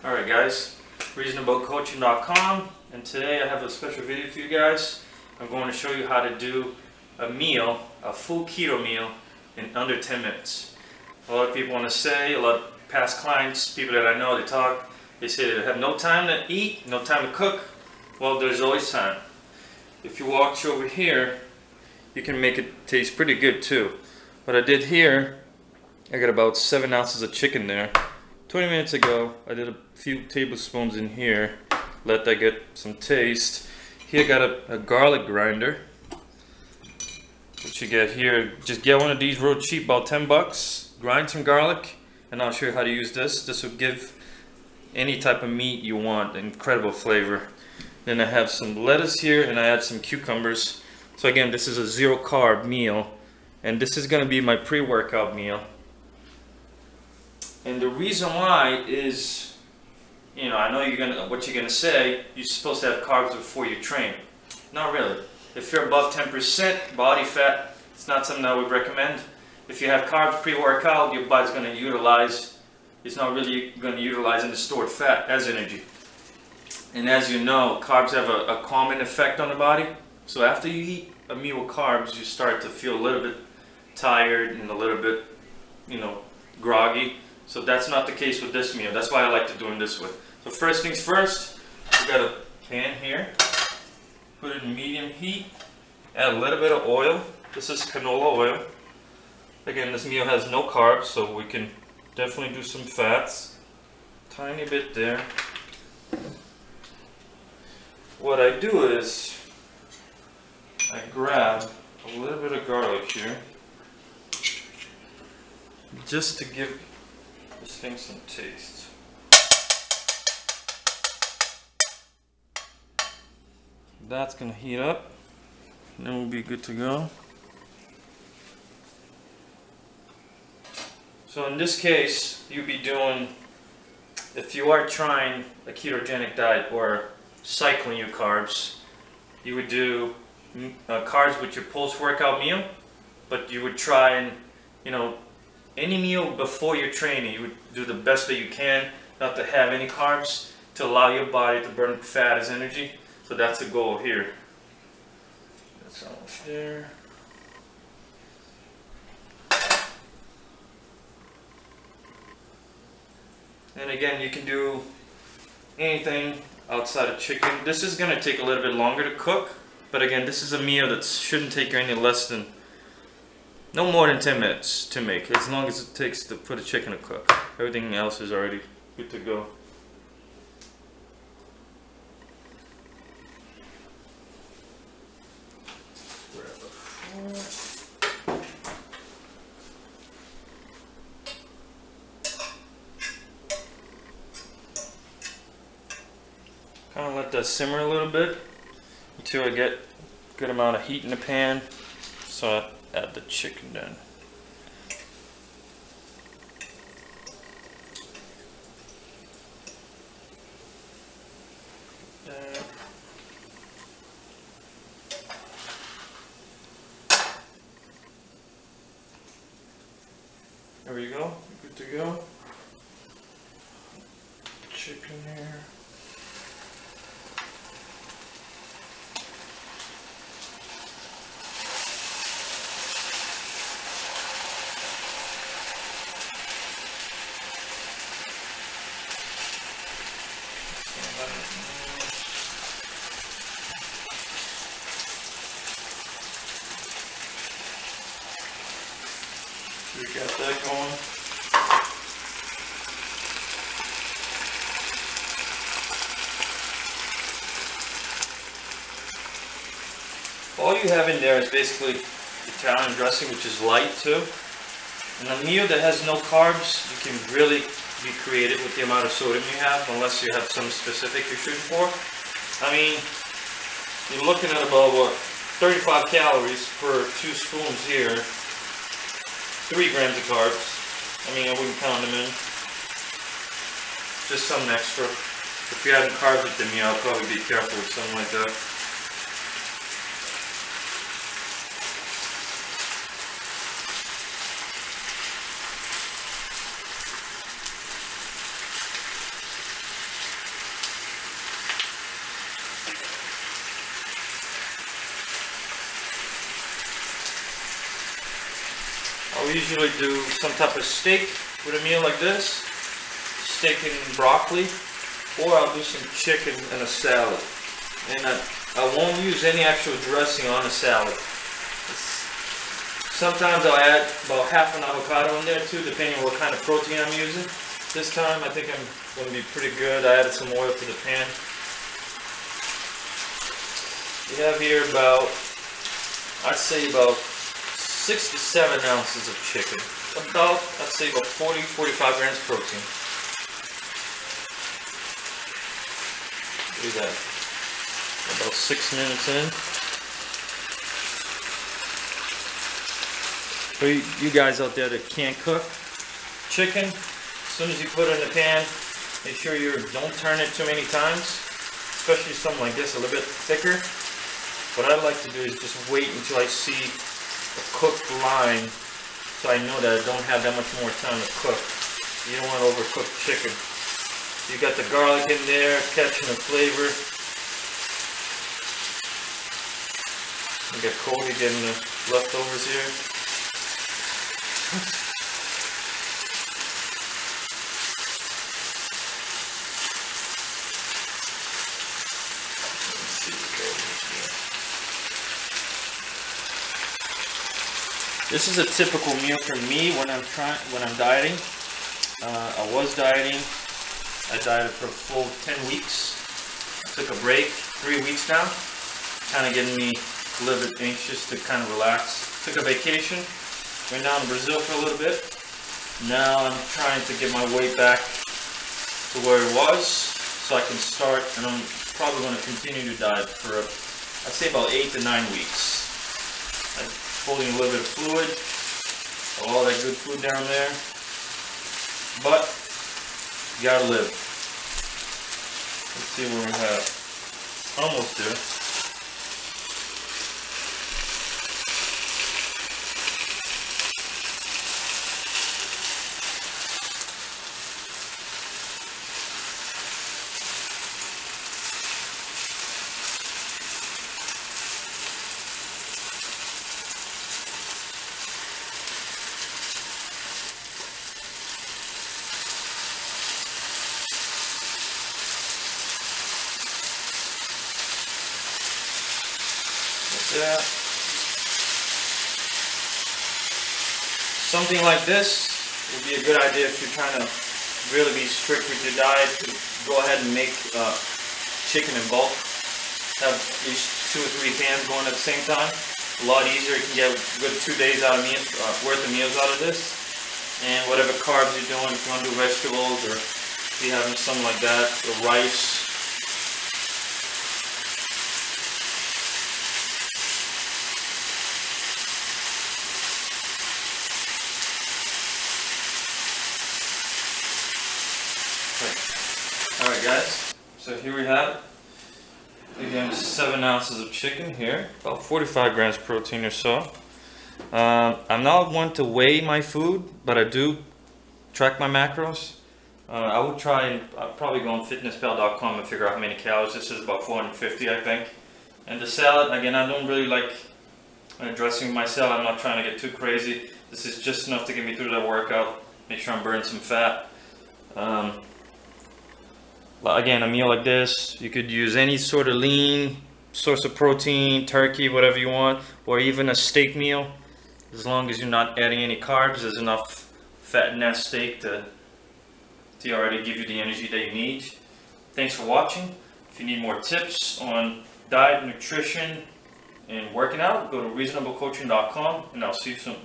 Alright guys, Reasonablecoaching.com, and today I have a special video for you guys. I'm going to show you how to do a meal, a full keto meal in under 10 minutes. A lot of people want to say, a lot of past clients, people that I know, they say they have no time to eat, no time to cook. Well, there's always time. If you watch over here, you can make it taste pretty good too. What I did here, I got about 7 ounces of chicken there. 20 minutes ago, I did a few tablespoons in here, let that get some taste. Here I got a garlic grinder. What you get here, just get one of these real cheap, about 10 bucks. Grind some garlic, and I'll show you how to use this. This will give any type of meat you want incredible flavor. Then I have some lettuce here, and I add some cucumbers. So again, this is a zero carb meal, and this is gonna be my pre-workout meal. And the reason why is, you know, I know what you're gonna say, you're supposed to have carbs before you train. Not really. If you're above 10% body fat, it's not something I would recommend. If you have carbs pre-workout, your body's gonna utilize, it's not really gonna utilize any stored fat as energy. And as you know, carbs have a calming effect on the body. So after you eat a meal with carbs, you start to feel a little bit tired and a little bit, you know, groggy. So that's not the case with this meal. That's why I like to do it this way. So first things first, we got a pan here. Put it in medium heat. Add a little bit of oil. This is canola oil. Again, this meal has no carbs, so we can definitely do some fats. Tiny bit there. What I do is, I grab a little bit of garlic here, just to give this thing some taste. That's gonna heat up, and then we'll be good to go. So in this case, you'll be doing, if you are trying a ketogenic diet or cycling your carbs, you would do carbs with your post-workout meal, but you would try and, you know, any meal before your training, you would do the best that you can not to have any carbs to allow your body to burn fat as energy. So that's the goal here. That's almost there. And again, you can do anything outside of chicken. This is going to take a little bit longer to cook, but again, this is a meal that shouldn't take you any less than, no more than 10 minutes to make, as long as it takes for the chicken to cook. Everything else is already good to go. Kind of let that simmer a little bit until I get a good amount of heat in the pan. So I add the chicken then. There we go, good to go. Chicken here. We got that going. All you have in there is basically Italian dressing, which is light too. And a meal that has no carbs, you can really be creative with the amount of sodium you have, unless you have some specific you're shooting for. I mean, you're looking at about, what, 35 calories per 2 spoons here. 3 grams of carbs. I mean, I wouldn't count them in. Just some extra. If you haven't carbs with the meal, I'll probably be careful with something like that. I'll usually do some type of steak with a meal like this, steak and broccoli, or I'll do some chicken and a salad. And I won't use any actual dressing on the salad. Sometimes I'll add about half an avocado in there too, depending on what kind of protein I'm using. This time I think I'm going to be pretty good. I added some oil to the pan. We have here about, I'd say about 6 to 7 ounces of chicken. About, I'd say about 40-45 grams of protein. Look at that. About 6 minutes in. For you guys out there that can't cook chicken, as soon as you put it in the pan, make sure you don't turn it too many times, especially something like this, a little bit thicker. What I like to do is just wait until I see a cooked line, so I know that I don't have that much more time to cook. You don't want to overcook chicken. You got the garlic in there, catching the flavor. You got Cody getting the leftovers here. This is a typical meal for me when I'm dieting. I was dieting. I dieted for a full 10 weeks. I took a break, 3 weeks now. Kind of getting me a little bit anxious to kind of relax. Took a vacation. Went down to Brazil for a little bit. Now I'm trying to get my weight back to where it was so I can start, and I'm probably going to continue to diet for, I'd say about 8 to 9 weeks. I'm holding a little bit of fluid, all that good food down there, but you gotta live. Let's see where we have. Almost there. That. Something like this would be a good idea if you're trying to really be strict with your diet, to go ahead and make chicken in bulk. Have at least 2 or 3 pans going at the same time. A lot easier. You can get a good 2 days out of worth of meals out of this. And whatever carbs you're doing, if you want to do vegetables or if you're having something like that, or rice. Alright guys, so here we have it. Again, 7 ounces of chicken here, about 45 grams protein or so. I'm not one to weigh my food, but I do track my macros. I would try and probably go on fitnesspal.com and figure out how many calories. This is about 450, I think. And the salad, again, I don't really like dressing my salad. I'm not trying to get too crazy. This is just enough to get me through that workout. Make sure I'm burning some fat. Again, a meal like this, you could use any sort of lean source of protein, turkey, whatever you want, or even a steak meal. As long as you're not adding any carbs, there's enough fat in that steak to already give you the energy that you need. Thanks for watching. If you need more tips on diet, nutrition, and working out, go to reasonablecoaching.com, and I'll see you soon.